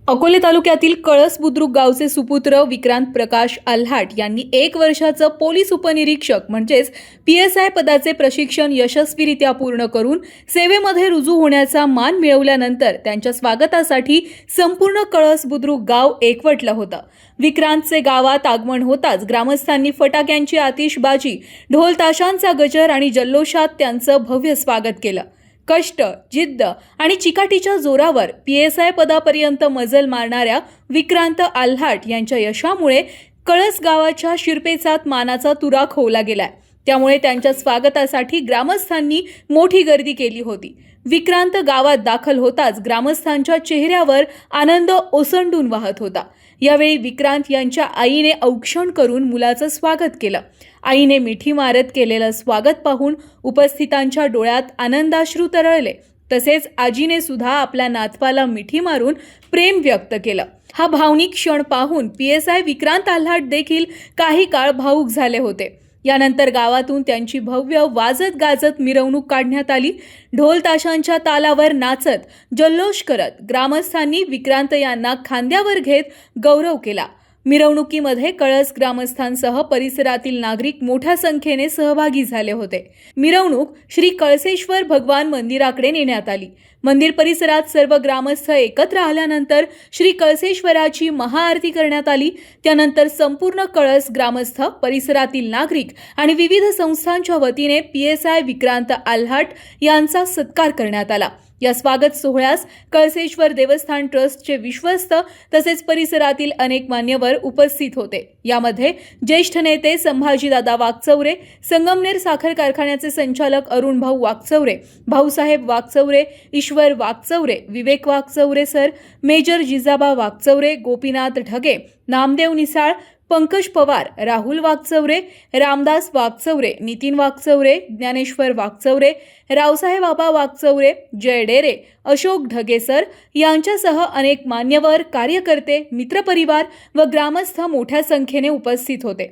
अकोले तालुक्यातील कळस बुद्रुक गावचे सुपुत्र विक्रांत प्रकाश आल्हाट यांनी 1 वर्षाचं पोलीस उपनिरीक्षक म्हणजेच PSI पदाचे प्रशिक्षण यशस्वीरित्या पूर्ण करून सेवेमध्ये रुजू होण्याचा मान मिळवल्यानंतर त्यांच्या स्वागतासाठी संपूर्ण कळस बुद्रुक गाव एकवटलं होतं। विक्रांतचे गावात आगमन होताच ग्रामस्थांनी फटाक्यांची आतिषबाजी, ढोल ताशांचा गजर आणि जल्लोषात त्यांचं भव्य स्वागत केलं। कष्ट, जिद्द आणि चिकाटीच्या जोरावर PSI पदापर्यंत मजल मारणाऱ्या विक्रांत आल्हाट यांच्या यशामुळे कळस गावाच्या शिरपेचात मानाचा तुरा खोवला गेलाय। त्यामुळे त्यांच्या स्वागतासाठी ग्रामस्थांनी मोठी गर्दी केली होती। विक्रांत गावात दाखल होताच ग्रामस्थांच्या चेहऱ्यावर आनंद ओसंडून वाहत होता। यावेळी विक्रांत यांच्या आईने औक्षण करून मुलाचं स्वागत केलं। आईने मिठी मारत केलेलं स्वागत पाहून उपस्थितांच्या डोळ्यात आनंदाश्रू तरळले। तसेच आजीने सुद्धा आपल्या नातवाला मिठी मारून प्रेम व्यक्त केलं। हा भावनिक क्षण पाहून PSI विक्रांत आल्हाट देखील काही काळ भावुक झाले होते। यानंतर गावातून त्यांची भव्य वाजत गाजत मिरवणूक काढण्यात आली। ढोल ताशांच्या तालावर नाचत जल्लोष करत ग्रामस्थांनी विक्रांत यांना खांद्यावर घेत गौरव केला। मिरवणुकीमध्ये कळस ग्रामस्थांसह परिसरातील नागरिक मोठ्या संख्येने सहभागी झाले होते। मिरवणूक श्री कळसेश्वर भगवान मंदिराकडे नेण्यात आली। मंदिर परिसरात सर्व ग्रामस्थ एकत्र आल्यानंतर श्री कळसेश्वराची महाआरती करण्यात आली। त्यानंतर संपूर्ण कळस ग्रामस्थ, परिसरातील नागरिक आणि विविध संस्थांच्या वतीने PSI विक्रांत आल्हाट यांचा सत्कार करण्यात आला। या स्वागत सोहळ्यास कळसेश्वर देवस्थान ट्रस्टचे विश्वस्त तसेच परिसरातील अनेक मान्यवर उपस्थित होते। यामध्ये ज्येष्ठ नेते संभाजीदादा वागचौरे, संगमनेर साखर कारखान्याचे संचालक अरुण भाऊ वागचौरे, भाऊसाहेब वागचौरे, ईश्वर वागचौरे, विवेक वागचौरे सर, मेजर जिजाबा वागचौरे, गोपीनाथ ढगे, नामदेव निसाळ, पंकज पवार, राहुल वागचौरे, रामदास वागचौरे, नितीन वागचौरे, ज्ञानेश्वर वागचौरे, रावसाहेब आबा वागचौरे, जय डेरे, अशोक ढगे सर यांच्यासह अनेक मान्यवर, कार्यकर्ते, मित्रपरिवार व ग्रामस्थ मोठ्या संख्येने उपस्थित होते।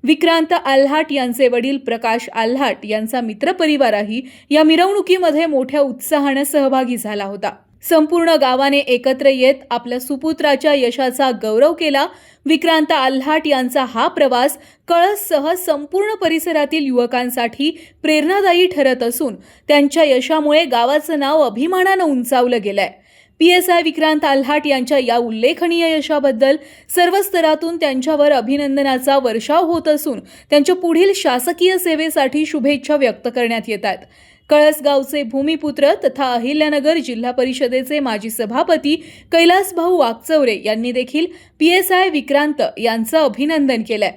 विक्रांत आल्हाट यांचे वडील प्रकाश आल्हाट यांचा मित्रपरिवारही या मिरवणुकीमध्ये मोठ्या उत्साहाने सहभागी झाला होता। संपूर्ण गावाने एकत्र येत आपल्या सुपुत्राच्या यशाचा गौरव केला। विक्रांत आल्हाट यांचा हा प्रवास कळससह संपूर्ण परिसरातील युवकांसाठी प्रेरणादायी ठरत असून त्यांच्या यशामुळे गावाचं नाव अभिमानानं उंचावलं गेलंय। PSI विक्रांत आल्हाट यांच्या या उल्लेखनीय यशाबद्दल सर्व स्तरातून त्यांच्यावर अभिनंदनाचा वर्षाव होत असून त्यांच्या पुढील शासकीय सेवेसाठी शुभेच्छा व्यक्त करण्यात येतात। कळसगावचे भूमिपुत्र तथा अहिल्यानगर जिल्हा परिषदेचे माजी सभापती कैलासभाऊ वागचौरे यांनी देखील PSI विक्रांत यांचं अभिनंदन केलंय।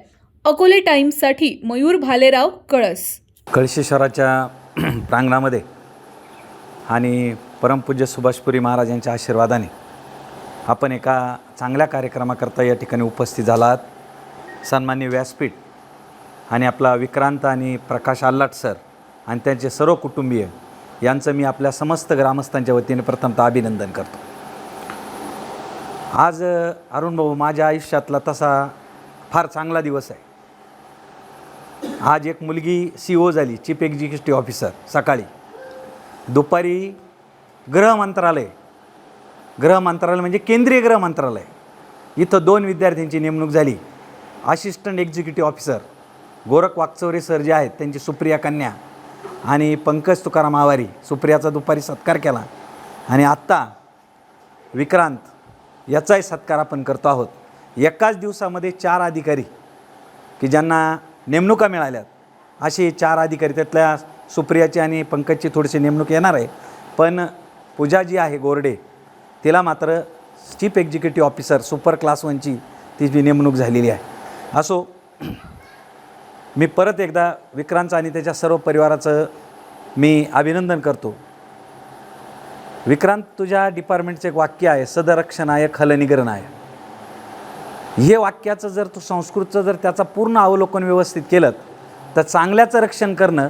अकोले टाइम्ससाठी मयूर भालेराव, कळस। कळसेश्वराच्या प्रांगणामध्ये आणि परमपूज्य सुभाषपुरी महाराज यांच्या आशीर्वादाने आपण एका चांगल्या कार्यक्रमाकरता या ठिकाणी उपस्थित झालात। सन्माननीय व्यासपीठ आणि आपला विक्रांत आणि प्रकाश आल्हाट सर आणि त्यांचे सर्व कुटुंबीय यांचं मी आपल्या समस्त ग्रामस्थांच्या वतीने प्रथमतः अभिनंदन करतो। आज अरुण भाऊ माझ्या आयुष्यातला तसा फार चांगला दिवस आहे। आज एक मुलगी CO झाली, चीफ एक्झिक्युटिव्ह ऑफिसर। सकाळी दुपारी गृह मंत्रालय म्हणजे केंद्रीय गृह मंत्रालय, इथं 2 विद्यार्थ्यांची नेमणूक झाली। Assistant executive officer Gorakh Waghchaure sir जे आहेत त्यांची सुप्रिया कन्या आणि पंकज तुकाराम आवारी, सुप्रियाचा दुपारी सत्कार केला आणि आत्ता विक्रांत याचाही सत्कार आपण करतो आहोत। एकाच दिवसामध्ये 4 अधिकारी की ज्यांना नेमणुका मिळाल्यात, असे 4 अधिकारी, त्यातल्या सुप्रियाची आणि पंकजची थोडीशी नेमणूक येणार आहे, पण पूजा जी आहे गोरडे तिला मात्र chief executive officer super class 1ची तिची नेमणूक झालेली आहे। असो, मी परत एकदा विक्रांतचं आणि त्याच्या सर्व परिवाराचं मी अभिनंदन करतो। विक्रांत, तुझ्या डिपार्टमेंटचं एक वाक्य आहे, सदरक्षणाय खलनिग्रहणाय। हे वाक्याचं जर तू संस्कृतचं जर त्याचा पूर्ण अवलोकन व्यवस्थित केलं तर चांगल्याचं रक्षण करणं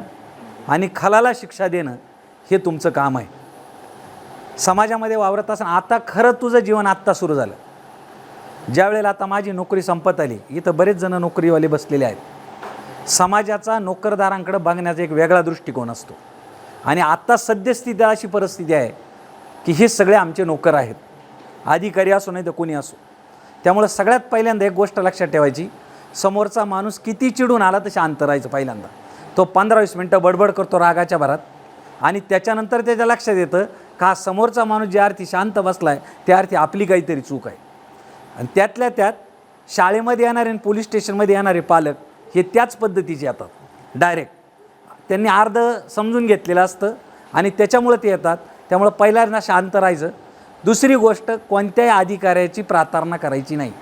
आणि खलाला शिक्षा देणं हे तुमचं काम आहे। समाजामध्ये वावरत असताना आता खरं तुझं जीवन आत्ता सुरू झालं। ज्या वेळेला आता माझी नोकरी संपत आली, इथं बरेच जण नोकरीवाले बसलेले आहेत। समाजाचा नोकरदारांकडे बघण्याचा एक वेगळा दृष्टिकोन असतो आणि आत्ता सद्यस्थिती अशी परिस्थिती आहे की हे सगळे आमचे नोकर आहेत। अधिकारी असो नाही तर कोणी असो. त्यामुळं सगळ्यात पहिल्यांदा एक गोष्ट लक्षात ठेवायची, समोरचा माणूस किती चिडून आला तर शांत राहायचं. पहिल्यांदा तो 15-20 मिनटं बडबड करतो रागाच्या भरात, आणि त्याच्यानंतर त्याच्या लक्षात येतं का समोरचा माणूस ज्या अर्थी शांत बसला आहे त्या अर्थी आपली काहीतरी चूक आहे. आणि त्यातल्या त्यात शाळेमध्ये येणारे आणि पोलीस स्टेशनमध्ये येणारे पालक हे त्याच पद्धतीचे येतात. डायरेक्ट त्यांनी अर्ध समजून घेतलेलं असतं आणि त्याच्यामुळं ते येतात. त्यामुळं पहिल्यांदा शांत राहायचं. दुसरी गोष्ट, कोणत्याही अधिकाऱ्याची प्रार्थना करायची नाही.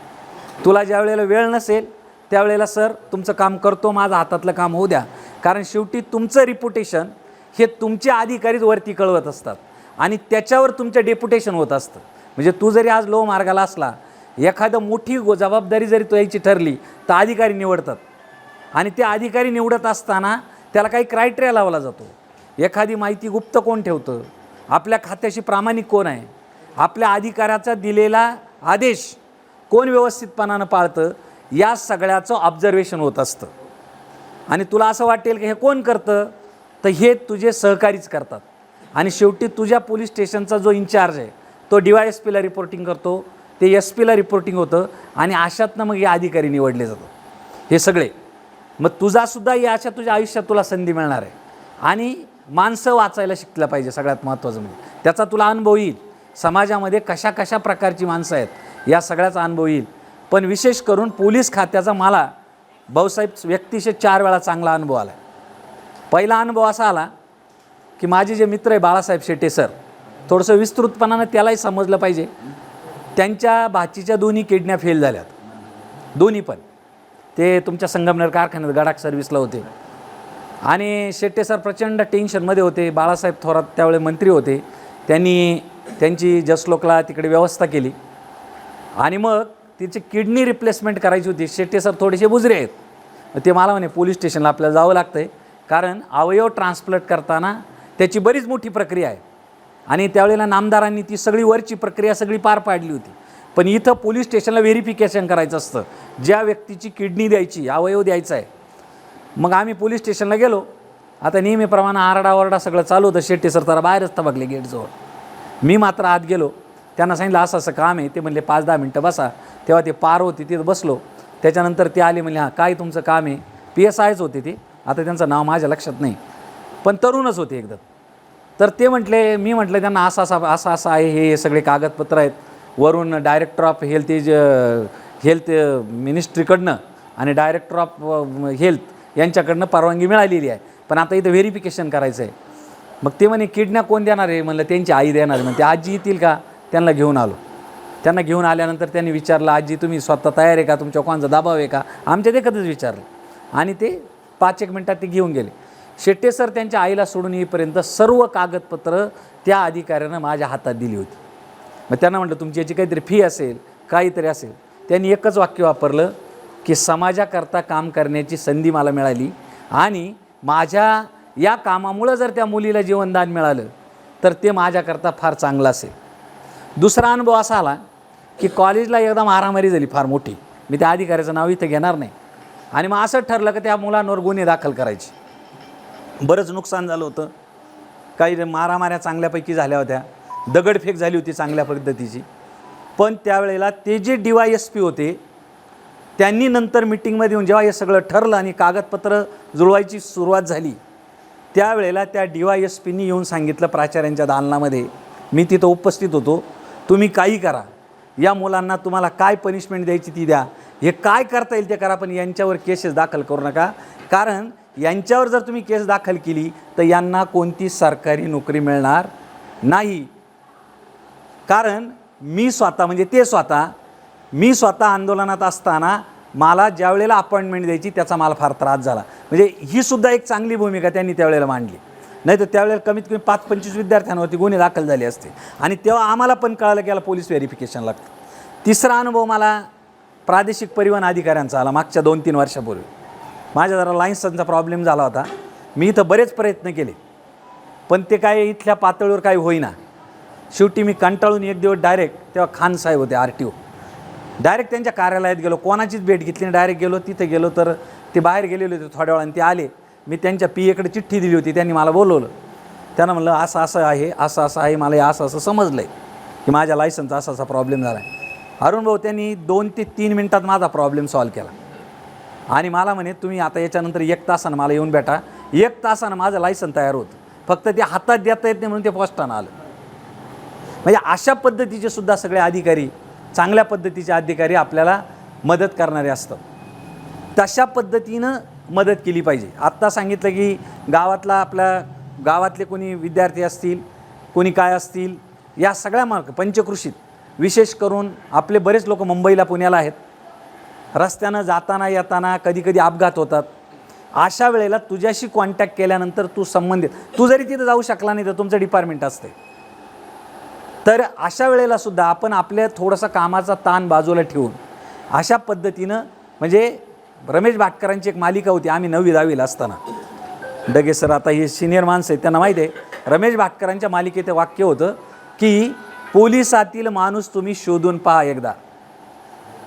तुला ज्या वेळेला वेळ नसेल त्यावेळेला सर तुमचं काम करतो, माझं हातातलं काम होऊ द्या. कारण शेवटी तुमचं रिप्युटेशन हे तुमचे अधिकारीच वरती कळवत असतात आणि त्याच्यावर तुमचं डेप्युटेशन होत असतं. म्हणजे तू जरी आज लो मार्गाला असला, एखादं मोठी जबाबदारी जरी तो यायची ठरली तर अधिकारी निवडतात. आणि ते अधिकारी निवडत असताना त्याला काही क्रायटेरिया लावला जातो. एखादी माहिती गुप्त कोण ठेवतं, आपल्या खात्याशी प्रामाणिक कोण आहे, आपल्या अधिकाऱ्याचा दिलेला आदेश कोण व्यवस्थितपणानं पाळतं, या सगळ्याचं ऑब्झर्वेशन होत असतं. आणि तुला असं वाटेल की हे कोण करतं, तर हे तुझे सहकारीच करतात. आणि शेवटी तुझ्या पोलीस स्टेशनचा जो इंचार्ज आहे तो DYSPला रिपोर्टिंग करतो, ते SP ला रिपोर्टिंग होतं आणि अशातनं मग हे अधिकारी निवडले जातात हे सगळे. मग तुझासुद्धा या अशा तुझ्या आयुष्यात तुला संधी मिळणार आहे. आणि माणसं वाचायला शिकलं पाहिजे. सगळ्यात महत्त्वाचं म्हणजे त्याचा तुला अनुभव येईल. समाजामध्ये कशा कशा प्रकारची माणसं आहेत या सगळ्याचा अनुभव येईल. पण विशेष करून पोलीस खात्याचा मला भाऊसाहेब व्यक्तिशः 4 वेळा चांगला अनुभव आला. पहिला अनुभव असा आला की माझे जे मित्र आहे बाळासाहेब शेटे सर, थोडंसं विस्तृतपणानं त्यालाही समजलं पाहिजे. त्यांच्या भाचीच्या दोन्ही किडनॅप फेल झाल्यात, दोन्ही पण. ते तुमच्या संगमनेर कारखान्यात गडाख सर्व्हिसला होते आणि शेट्टे सर प्रचंड टेन्शनमध्ये होते. बाळासाहेब थोरात त्यावेळे मंत्री होते, त्यांनी त्यांची जसलोकला तिकडे व्यवस्था केली आणि मग तिची किडनी रिप्लेसमेंट करायची होती. शेट्टे सर थोडेसे बुजरे आहेत. ते मला म्हणे पोलीस स्टेशनला आपल्याला जावं लागतं आहे, कारण अवयव ट्रान्सप्लांट करताना त्याची बरीच मोठी प्रक्रिया आहे आणि त्यावेळेला नामदारांनी ती सगळी वरची प्रक्रिया सगळी पार पाडली होती. पण इथं पोलीस स्टेशनला व्हेरिफिकेशन करायचं असतं ज्या व्यक्तीची किडनी द्यायची, अवयव द्यायचा आहे. मग आम्ही पोलीस स्टेशनला गेलो. आता नेहमीप्रमाणे आरडाओरडा सगळं चालू होतं. शेट्टे सर तर बाहेरच तबकले गेटजवळ. मी मात्र आत गेलो. त्यांना सांगितलं असं असं काम आहे. ते म्हणले 5-10 मिनटं बसा. तेव्हा ते पार होते, तिथं बसलो. त्याच्यानंतर ते आले, म्हणले हां काय तुमचं काम आहे. PSIच होते ते, आता त्यांचं नाव माझ्या लक्षात नाही, पण तरुणच होते एकदम. तर ते म्हटले, मी म्हटलं त्यांना असं आहे, हे सगळे कागदपत्र आहेत वरून डायरेक्टर ऑफ हेल्थ मिनिस्ट्रीकडनं आणि डायरेक्टर ऑफ हेल्थ यांच्याकडनं परवानगी मिळालेली आहे, पण आता इथं व्हेरिफिकेशन करायचं आहे. मग ते म्हणे किडनॅप कोण देणार आहे. म्हणलं त्यांची आई देणार आहे. म्हणते आजी येतील का. त्यांना घेऊन आलो. त्यांना घेऊन आल्यानंतर त्यांनी विचारलं, आजी तुम्ही स्वतः तयार आहे का, तुमच्या कोणाचा दबाव आहे का. आमच्या देखतच विचारलं आणि ते 5-1 मिनटात ते घेऊन गेले. शेट्टे सर त्यांच्या आईला सोडून येईपर्यंत सर्व कागदपत्र त्या अधिकाऱ्यानं माझ्या हातात दिली होती. मग त्यांना म्हटलं तुमची याची काहीतरी फी असेल, काहीतरी असेल. त्यांनी एकच वाक्य वापरलं की समाजाकरता काम करण्याची संधी मला मिळाली आणि माझ्या या कामामुळं जर त्या मुलीला जीवनदान मिळालं तर ते माझ्याकरता फार चांगलं असेल. दुसरा अनुभव असा आला की कॉलेजला एकदम मारामारी झाली फार मोठी. मी त्या अधिकाऱ्याचं नाव इथं घेणार नाही. आणि मग असं ठरलं की त्या मुलांवर गुन्हे दाखल करायचे. बरंच नुकसान झालं होतं. काही मारामाऱ्या चांगल्यापैकी झाल्या होत्या, दगडफेक झाली होती चांगल्या पद्धतीची. पण त्यावेळेला ते जे DYSP होते त्यांनी नंतर मिटिंगमध्ये येऊन जेव्हा हे सगळं ठरलं आणि कागदपत्र जुळवायची सुरुवात झाली त्यावेळेला त्या DYSPनी येऊन सांगितलं प्राचार्यांच्या दालनामध्ये, मी तिथं उपस्थित होतो, तुम्ही काही करा, या मुलांना तुम्हाला काय पनिशमेंट द्यायची ती द्या, हे काय करता येईल ते करा, पण यांच्यावर केसेस दाखल करू नका. कारण यांच्यावर जर तुम्ही केस दाखल केली तर यांना कोणती सरकारी नोकरी मिळणार नाही. कारण मी स्वतः आंदोलनात असताना मला ज्या वेळेला अपॉइंटमेंट द्यायची त्याचा मला फार त्रास झाला. म्हणजे ही सुद्धा एक चांगली भूमिका त्यांनी त्यावेळेला मांडली. नाही तर त्यावेळेला कमीत कमी 5-25 विद्यार्थ्यांवरती गुन्हे दाखल झाले असते आणि तेव्हा आम्हाला पण कळालं की याला पोलीस व्हेरिफिकेशन लागतं. तिसरा अनुभव मला प्रादेशिक परिवहन अधिकाऱ्यांचा आला मागच्या 2-3 वर्षापूर्वी. माझ्या जरा लायन्सचा प्रॉब्लेम झाला होता. मी इथं बरेच प्रयत्न केले पण ते काय इथल्या पातळीवर काही होईना. शेवटी मी कंटाळून एक दिवस डायरेक्ट, तेव्हा खान साहेब होते RTO, डायरेक्ट त्यांच्या कार्यालयात गेलो. कोणाचीच भेट घेतली नाही, डायरेक्ट गेलो. तिथे गेलो तर ते बाहेर गेलेले होते थोड्या वेळाने. ते आले, मी त्यांच्या PAकडे चिठ्ठी दिली होती, त्यांनी मला बोलवलं. त्यांना म्हणलं असं आहे, असं आहे, मला हे असं समजलं आहे. की माझ्या लायसनचा असा असा प्रॉब्लेम झाला आहे. अरुण भाऊ त्यांनी 2 ते 3 मिनटात माझा प्रॉब्लेम सॉल्व्ह केला आणि मला म्हणे तुम्ही आता याच्यानंतर 1 तासानं मला येऊन भेटा. 1 तासानं माझं लायसन तयार होतं, फक्त ते हातात देता येत नाही म्हणून ते पोस्टानं आलं. म्हणजे अशा पद्धतीचे सुद्धा सगळे अधिकारी, चांगल्या पद्धतीचे अधिकारी आपल्याला मदत करणारे असतात. तशा पद्धतीनं मदत केली पाहिजे. आत्ता सांगितलं की आपल्या गावातले कोणी विद्यार्थी असतील, कोणी काय असतील, या सगळ्या मार्ग पंचकृषीत विशेष करून आपले बरेच लोक मुंबईला पुण्याला आहेत. रस्त्यानं जाताना येताना कधी अपघात होतात. अशा वेळेला तुझ्याशी कॉन्टॅक्ट केल्यानंतर तू जरी तिथं जाऊ शकला नाही तर तुमचं डिपार्टमेंट असते. तर अशा वेळेला सुद्धा आपण आपल्या थोडासा कामाचा ताण बाजूला ठेवून अशा पद्धतीनं, म्हणजे रमेश भाटकरांची एक मालिका होती आम्ही 9वी-10वीला असताना. डगे सर आता हे सिनियर माणसं आहेत, त्यांना माहीत आहे. रमेश भाटकरांच्या मालिकेत वाक्य होतं की पोलिसातील माणूस तुम्ही शोधून पहा एकदा.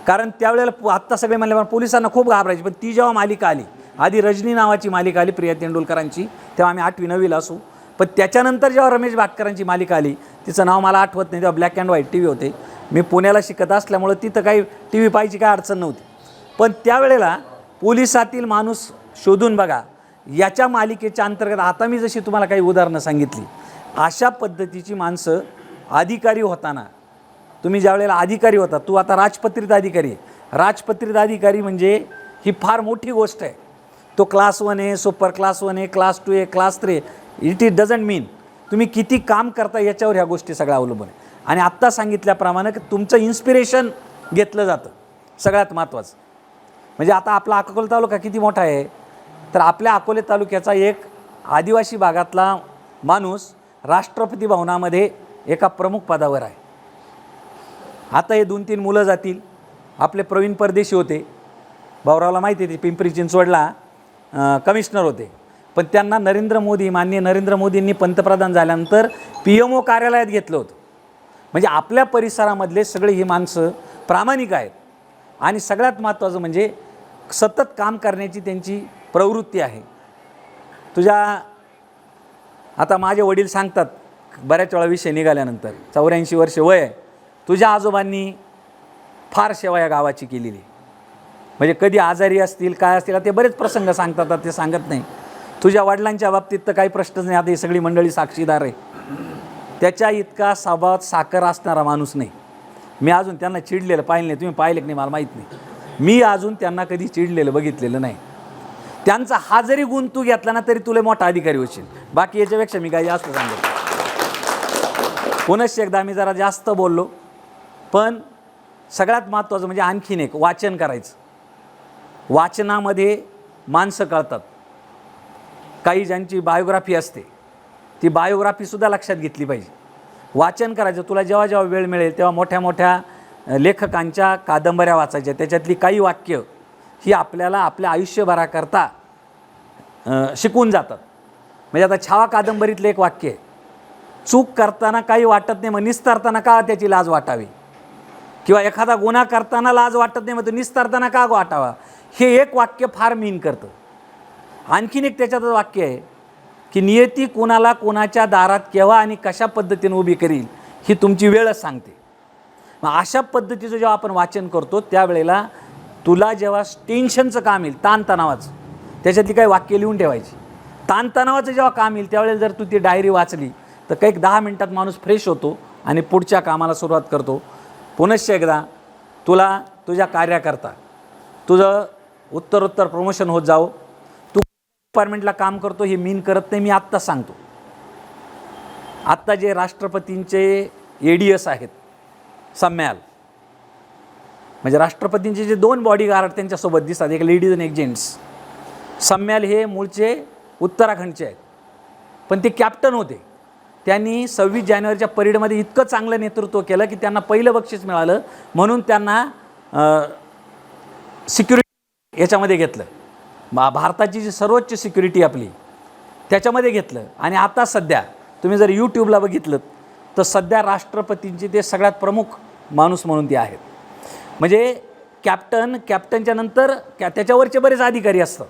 कारण त्यावेळेला आत्ता सगळे म्हणले पोलिसांना खूप घाबरायची, पण ती जेव्हा मालिका आली, आधी रजनी नावाची मालिका आली प्रिया तेंडुलकरांची, तेव्हा आम्ही 8वी-9वीला असू. पण त्याच्यानंतर जेव्हा रमेश भाटकरांची मालिका आली, तिचं नाव मला आठवत नाही, तेव्हा ब्लॅक अँड व्हाईट TV होते. मी पुण्याला शिकत असल्यामुळं तिथं काही TV पाहायची काय अडचण नव्हती. पण त्यावेळेला पोलिसातील माणूस शोधून बघा याच्या मालिकेच्या अंतर्गत आता मी जशी तुम्हाला काही उदाहरणं सांगितली, अशा पद्धतीची माणसं अधिकारी होताना, तुम्ही ज्या वेळेला अधिकारी होता, तू आता राजपत्रित अधिकारी आहे. राजपत्रित अधिकारी म्हणजे ही फार मोठी गोष्ट आहे. तो क्लास 1 आहे, सुपर क्लास 1 आहे, क्लास 2 आहे, क्लास 3 आहे. इट डझंट मीन तुम्ही किती काम करता याच्यावर ह्या गोष्टी सगळ्या अवलंबून आहे. आणि आत्ता सांगितल्याप्रमाणे की तुमचं इन्स्पिरेशन घेतलं जातं सगळ्यात महत्त्वाचं. म्हणजे आता आपला अकोले तालुका किती मोठा आहे, तर आपल्या अकोले तालुक्याचा एक आदिवासी भागातला माणूस राष्ट्रपती भवनामध्ये एका प्रमुख पदावर आहे. आता हे 2-3 मुलं जातील. आपले प्रवीण परदेशी होते, भाऊरावला माहिती आहे, ते पिंपरी चिंचवडला कमिशनर होते. पण त्यांना माननीय नरेंद्र मोदींनी पंतप्रधान झाल्यानंतर PMO कार्यालयात घेतलं होतं. म्हणजे आपल्या परिसरामधले सगळे ही माणसं प्रामाणिक आहेत आणि सगळ्यात महत्त्वाचं म्हणजे सतत काम करण्याची त्यांची प्रवृत्ती आहे. आता माझे वडील सांगतात बऱ्याच वेळा विषय निघाल्यानंतर, 84 वर्ष वय आहे, तुझ्या आजोबांनी फार सेवा या गावाची केलेली. म्हणजे कधी आजारी असतील काय असतील ते बरेच प्रसंग सांगतात, ते सांगत नाही. तुझ्या वडिलांच्या बाबतीत तर काही प्रश्नच नाही, आता ही सगळी मंडळी साक्षीदार आहे. त्याच्या इतका स्वभावात साखर असणारा माणूस नाही. मी अजून त्यांना चिडलेलं पाहिलं नाही, तुम्ही पाहिलं की नाही मला माहीत नाही. मी अजून त्यांना कधी चिडलेलं बघितलेलं नाही. त्यांचा हा जरी गुण तू घेतला ना तरी तुला मोठा अधिकारी होशील. बाकी याच्यापेक्षा मी काही जास्त सांगतो. पुनश्च एकदा मी जरा जास्त बोललो, पण सगळ्यात महत्त्वाचं म्हणजे आणखीन एक, वाचन करायचं. वाचनामध्ये माणसं कळतात. काही ज्यांची बायोग्राफी असते ती बायोग्राफीसुद्धा लक्षात घेतली पाहिजे. वाचन करायचं. तुला जेव्हा जेव्हा वेळ मिळेल तेव्हा मोठ्या मोठ्या लेखकांच्या कादंबऱ्या वाचायच्या. त्याच्यातली काही वाक्य ही आपल्याला आपल्या आयुष्यभराकरता शिकून जातात. म्हणजे आता छावा कादंबरीतलं एक वाक्य आहे, चूक करताना काही वाटत नाही मग निस्तारताना का त्याची लाज वाटावी, किंवा एखादा गुन्हा करताना लाज वाटत नाही मग तो निस्तारताना का वाटावा. हे एक वाक्य फार मीन करतं. आणखीन एक त्याच्यातच वाक्य आहे की नियती कोणाला कोणाच्या दारात केव्हा आणि कशा पद्धतीने उभी करील ही तुमची वेळच सांगते. मग अशा पद्धतीचं जेव्हा आपण वाचन करतो त्यावेळेला तुला जेव्हा टेन्शनचं काम येईल, ताणतणावाचं, त्याच्यातली काही वाक्य लिहून ठेवायची. ताणतणावाचं जेव्हा काम येईल त्यावेळेला जर तू ती डायरी वाचली तर काही 10 मिनटात माणूस फ्रेश होतो आणि पुढच्या कामाला सुरुवात करतो. पुनश्च एकदा तुला तुझ्या कार्याकरता तुझं उत्तरोत्तर प्रमोशन होत जावं. तू डिपार्टमेंटला काम करतो हे मीन करत नाही, मी आत्ता सांगतो. आत्ता जे राष्ट्रपतींचे ADS आहेत सम्याल, म्हणजे राष्ट्रपतींचे जे 2 बॉडीगार्ड त्यांच्यासोबत दिसतात, एक लेडीज आणि एक जेंट्स. सम्याल हे मूळचे उत्तराखंडचे आहेत, पण ते कॅप्टन होते. त्यांनी 26 जानेवारीच्या परेडमध्ये इतकं चांगलं नेतृत्व केलं की त्यांना पहिलं बक्षीस मिळालं, म्हणून त्यांना सिक्युरिटी याच्यामध्ये घेतलं. भारताची जी सर्वोच्च सिक्युरिटी आपली त्याच्यामध्ये घेतलं. आणि आता सध्या तुम्ही जर यूट्यूबला बघितलं तर सध्या राष्ट्रपतींचे ते सगळ्यात प्रमुख माणूस म्हणून ते आहेत. म्हणजे कॅप्टनच्या नंतर त्याच्यावरचे बरेच अधिकारी असतात.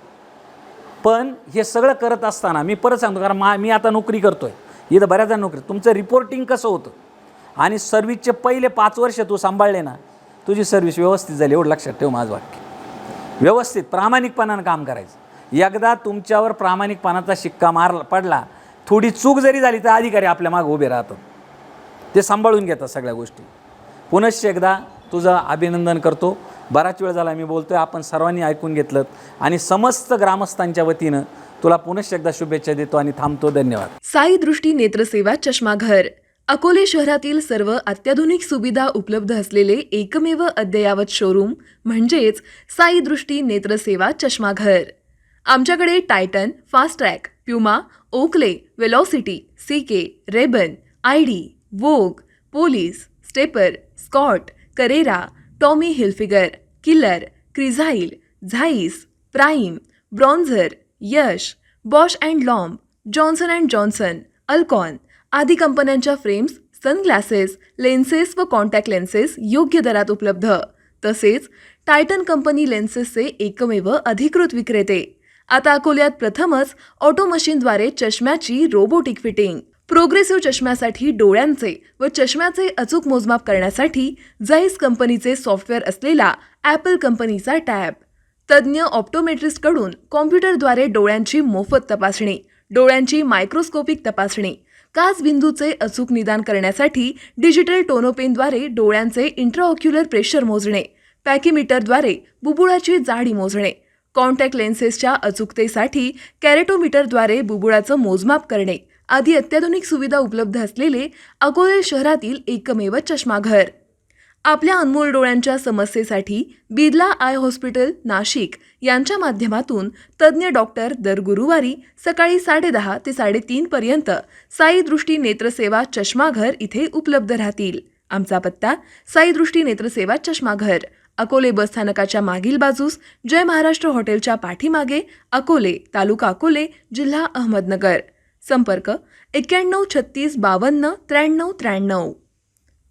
पण हे सगळं करत असताना मी परत सांगतो, कारण मी आता नोकरी करतो आहे इथं, बऱ्याचदा नोकरी, तुमचं रिपोर्टिंग कसं होतं आणि सर्व्हिसचे पहिले 5 वर्ष तू सांभाळले ना, तुझी सर्व्हिस व्यवस्थित झाली. एवढं लक्षात ठेव माझं वाक्य. व्यवस्थित प्रामाणिकपणानं काम करायचं. एकदा तुमच्यावर प्रामाणिकपणाचा शिक्का पडला, थोडी चूक जरी झाली तर अधिकारी आपल्या मागे उभे राहतात, ते सांभाळून घेतात सगळ्या गोष्टी. पुनश्च एकदा तुझं अभिनंदन करतो. बराच वेळ झाला मी बोलतोय, आपण सर्वांनी ऐकून घेतलं आणि समस्त ग्रामस्थांच्या वतीनं तुला पुनश्च एकदा शुभेच्छा देतो आणि थांबतो. धन्यवाद. साई दृष्टी नेत्रसेवा चष्माघर अकोले शहरातील सर्व अत्याधुनिक सुविधा उपलब्ध असलेले एकमेव अद्ययावत शोरूम म्हणजेच साई दृष्टी नेत्रसेवा चष्माघर. आमच्याकडे Titan, Fastrack, Puma, Oakley, Velocity, CK, Rayban, ID, Vogue, Police, Stepper, Scott, Carrera, Tommy Hilfiger, Killer, Crizal, Zeiss, Prime, Bronzer, Yash, Bausch and Lomb, Johnson and Johnson, Alcon आदी कंपन्यांच्या फ्रेम्स, सनग्लासेस, लेन्सेस व contact lenses योग्य दरात उपलब्ध. तसेच Titan company लेन्सेसचे एकमेव अधिकृत विक्रेते. आता अकोल्यात प्रथमच ऑटो मशीनद्वारे चष्म्याची रोबोटिक फिटिंग. प्रोग्रेसिव्ह चष्म्यासाठी डोळ्यांचे व चष्म्याचे अचूक मोजमाप करण्यासाठी जाईस कंपनीचे सॉफ्टवेअर असलेला ॲपल कंपनीचा टॅब. तज्ज्ञ ऑप्टोमेट्रिस्टकडून कॉम्प्युटरद्वारे डोळ्यांची मोफत तपासणी, डोळ्यांची मायक्रोस्कोपिक तपासणी, काच बिंदूचे अचूक निदान करण्यासाठी डिजिटल टोनोपेनद्वारे डोळ्यांचे इंट्राऑक्युलर प्रेशर मोजणे, पॅकीमीटरद्वारे बुबुळाची जाडी मोजणे, कॉन्टॅक्ट लेन्सेसच्या अचूकतेसाठी कॅरेटोमीटरद्वारे बुबुळाचं मोजमाप करणे आदी अत्याधुनिक सुविधा उपलब्ध असलेले अकोले शहरातील एकमेव चष्माघर. आपल्या अनमोल डोळ्यांच्या समस्येसाठी बिर्ला आय हॉस्पिटल नाशिक यांच्या माध्यमातून तज्ज्ञ डॉक्टर दर गुरुवारी सकाळी 10:30 ते 3:30 पर्यंत साई दृष्टी नेत्रसेवा चष्माघर इथे उपलब्ध राहतील. आमचा पत्ता साई दृष्टी नेत्रसेवा चष्माघर, अकोले बसस्थानकाच्या मागील बाजूस, जय महाराष्ट्र हॉटेलच्या पाठीमागे, अकोले, तालुका अकोले, जिल्हा अहमदनगर. संपर्क 91 36 52 93 93.